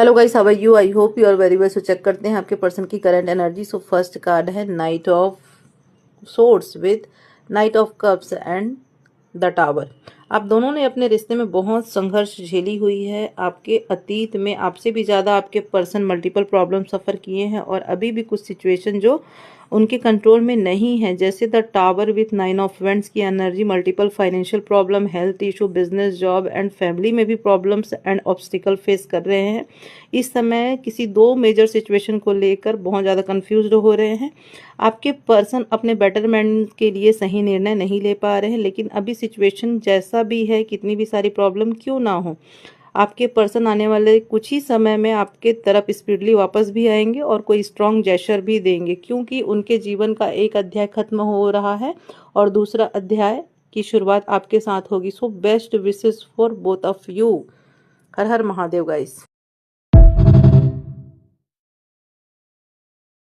Hello guys, how are you? I hope you are very well. So check करते हैं आपके person की current energy. So first card है knight of swords with knight of cups and the tower. आप दोनों ने अपने रिश्ते में बहुत संघर्ष झेली हुई है। आपके अतीत में आपसे भी ज़्यादा आपके पर्सन मल्टीपल प्रॉब्लम सफ़र किए हैं और अभी भी कुछ सिचुएशन जो उनके कंट्रोल में नहीं है, जैसे the tower with 9 of wands की energy, multiple financial problem, health issue, business, job and family में भी प्रॉब्लम्स एंड ऑब्स्टिकल फेस कर रहे हैं। इस समय किसी दो मेजर सिचुएशन को लेकर बहुत ज़्यादा कंफ्यूज्ड हो रहे हैं। आपके पर्सन अपने बेटरमेंट के लिए सही निर्णय नहीं ले पा रहे हैं, लेकिन अभी सिचुएशन जैसा भी है, कितनी भी सारी प्रॉब्लम क्यों ना हो, आपके पर्सन आने वाले कुछ ही समय में आपके तरफ स्पीडली वापस भी आएंगे और कोई स्ट्रॉन्ग जेस्चर भी देंगे, क्योंकि उनके जीवन का एक अध्याय खत्म हो रहा है और दूसरा अध्याय की शुरुआत आपके साथ होगी। So best wishes for both of you. Her her Mahadev guys.